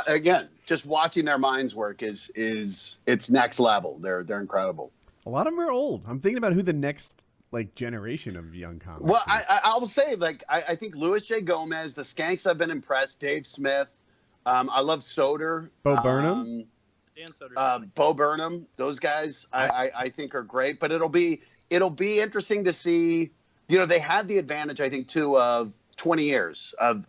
Again, just watching their minds work is it's next level. They're incredible. A lot of them are old. I'm thinking about who the next like generation of young comics. Well, is. I'll say like I think Louis J. Gomez, the Skanks. I've been impressed. Dave Smith. I love Soder. Bo Burnham. Dan Soder. Bo Burnham. Those guys I think are great. But it'll be interesting to see. You know, they had the advantage I think too of 20 years of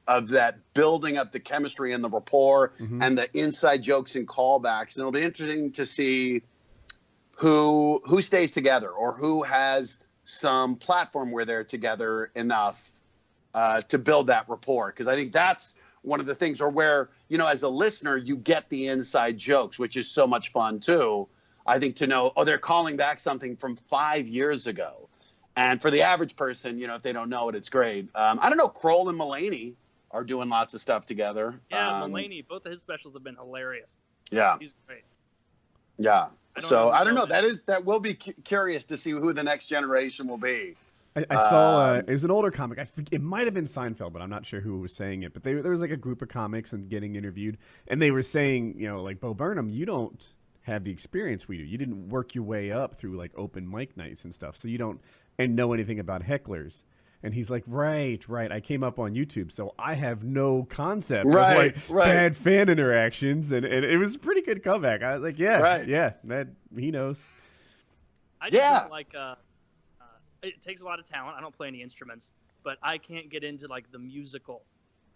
that building up the chemistry and the rapport and the inside jokes and callbacks. And it'll be interesting to see who stays together or who has some platform where they're together enough to build that rapport. Because I think that's one of the things, or where, you know, as a listener, you get the inside jokes, which is so much fun too. I think to know, oh, they're calling back something from 5 years ago. And for the average person, you know, if they don't know it, it's great. I don't know, Kroll and Mulaney are doing lots of stuff together. Yeah, Mulaney, both of his specials have been hilarious. Yeah. He's great. Yeah. I don't know. That will be curious to see who the next generation will be. I saw it was an older comic. I think it might have been Seinfeld, but I'm not sure who was saying it. But there was like a group of comics and getting interviewed, and they were saying, you know, like Bo Burnham, you don't have the experience we do. You didn't work your way up through like open mic nights and stuff, so you don't know anything about hecklers. And he's like, right. I came up on YouTube, so I have no concept of like bad fan interactions, and it was a pretty good comeback. I was like, yeah, that he knows. I just think, like, it takes a lot of talent. I don't play any instruments, but I can't get into like the musical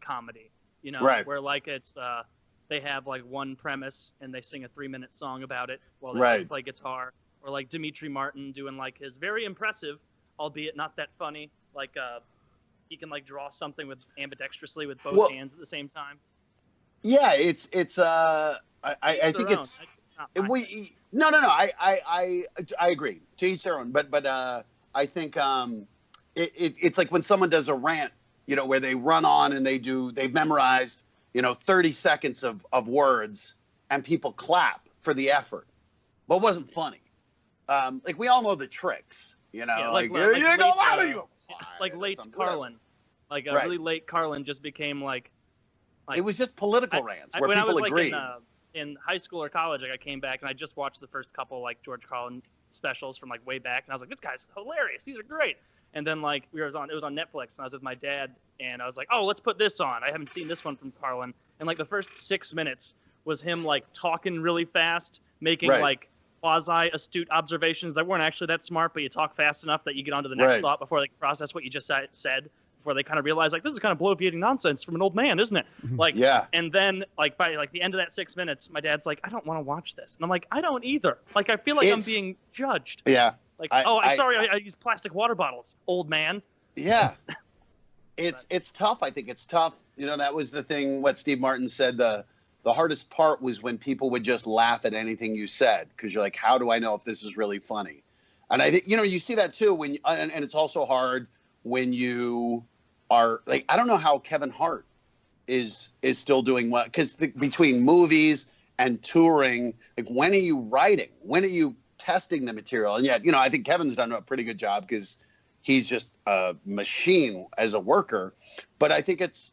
comedy, you know, where like it's they have like one premise and they sing a 3-minute song about it while they play guitar, or like Dimitri Martin doing like his very impressive, albeit not that funny, like he can like draw something with ambidextrously with both hands at the same time. Yeah, I think it's I agree, to each their own, but I think it's like when someone does a rant, you know, where they run on and they've memorized, you know, 30 seconds of words and people clap for the effort, but it wasn't funny. Like we all know the tricks, you know, like late Carlin, like a really late Carlin just became like it was just political rants where people agreed. Like in high school or college, like I came back and I just watched the first couple like George Carlin specials from like way back, and I was like, this guy's hilarious, these are great. And then like it was on Netflix, and I was with my dad, and I was like, oh, let's put this on. I haven't seen this one from Carlin. And like the first 6 minutes was him like talking really fast, making like quasi astute observations that weren't actually that smart, but you talk fast enough that you get onto the next thought before they can process what you just said, before they kind of realize like this is kind of bloviating nonsense from an old man, isn't it? Like, and then like by like the end of that 6 minutes, my dad's like, I don't want to watch this, and I'm like, I don't either. Like I feel like I'm being judged. Yeah. Like, I'm sorry, I use plastic water bottles, old man. Yeah. It's tough. I think it's tough. You know, that was the thing. What Steve Martin said. The hardest part was when people would just laugh at anything you said, because you're like, how do I know if this is really funny? And I think, you know, you see that too when and it's also hard when you are like, I don't know how Kevin Hart is still doing well, because between movies and touring, like when are you writing? When are you testing the material? And yet, you know, I think Kevin's done a pretty good job because he's just a machine as a worker. But I think that's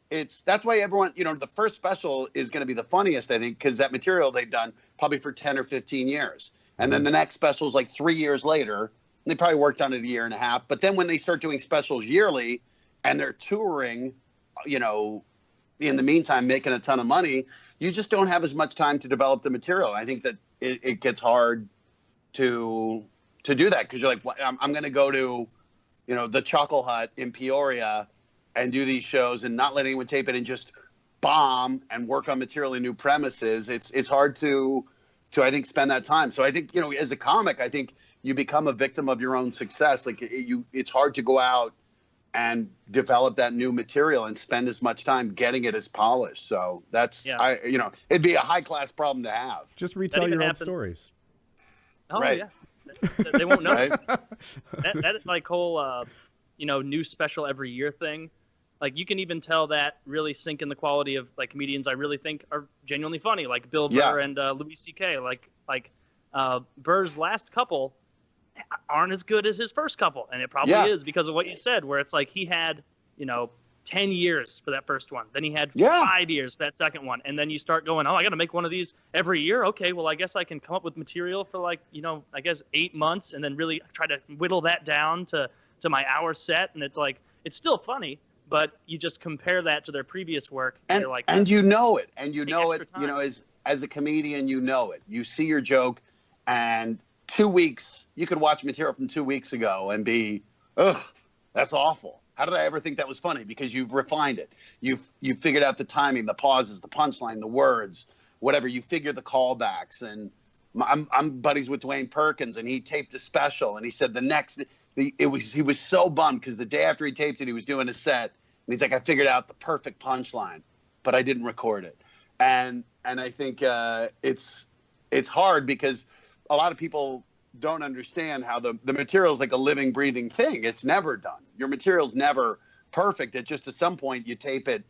why everyone, you know, the first special is going to be the funniest, I think, because that material they've done probably for 10 or 15 years. And then the next special is like 3 years later. They probably worked on it a year and a half. But then when they start doing specials yearly and they're touring, you know, in the meantime, making a ton of money, you just don't have as much time to develop the material. And I think that it gets hard to do that, because you're like, I'm going to go to, you know, the Chuckle Hut in Peoria and do these shows and not let anyone tape it and just bomb and work on material in new premises. It's hard to I think spend that time. So I think, you know, as a comic, I think you become a victim of your own success. Like it's hard to go out and develop that new material and spend as much time getting it as polished. So that's you know, it'd be a high class problem to have. Just retell your own stories. Oh yeah. They won't know. That is like whole, you know, new special every year thing. Like you can even tell that really sink in the quality of like comedians I really think are genuinely funny, like Bill Burr and Louis C.K. Like Burr's last couple aren't as good as his first couple, and it probably is because of what you said, where it's like he had, you know, 10 years for that first one. Then he had Yeah. 5 years for that second one. And then you start going, oh, I got to make one of these every year. Okay, well, I guess I can come up with material for like, I guess 8 months and then really try to whittle that down to my hour set. And it's like, it's still funny, but you just compare that to their previous work. And, you're like, and you know it. And you Take know extra it, time. as a comedian, you know it. You see your joke, and 2 weeks, you could watch material from 2 weeks ago and be, ugh, that's awful. How did I ever think that was funny? Because you've refined it. You've figured out the timing, the pauses, the punchline, the words, whatever. You figure the callbacks. And I'm buddies with Dwayne Perkins, and he taped a special, and he said he was so bummed because the day after he taped it, he was doing a set, and he's like, I figured out the perfect punchline, but I didn't record it. And I think it's hard because a lot of people don't understand how the material is like a living, breathing thing. It's never done. Your material's never perfect. It's just at some point you tape it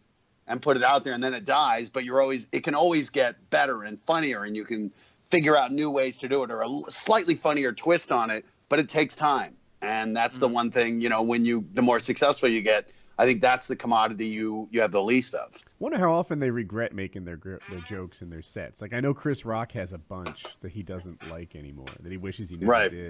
and put it out there and then it dies, but it can always get better and funnier, and you can figure out new ways to do it or a slightly funnier twist on it, but it takes time. And that's the one thing, the more successful you get, I think that's the commodity you have the least of. Wonder how often they regret making their jokes in their sets. Like, I know Chris Rock has a bunch that he doesn't like anymore, that he wishes he never did.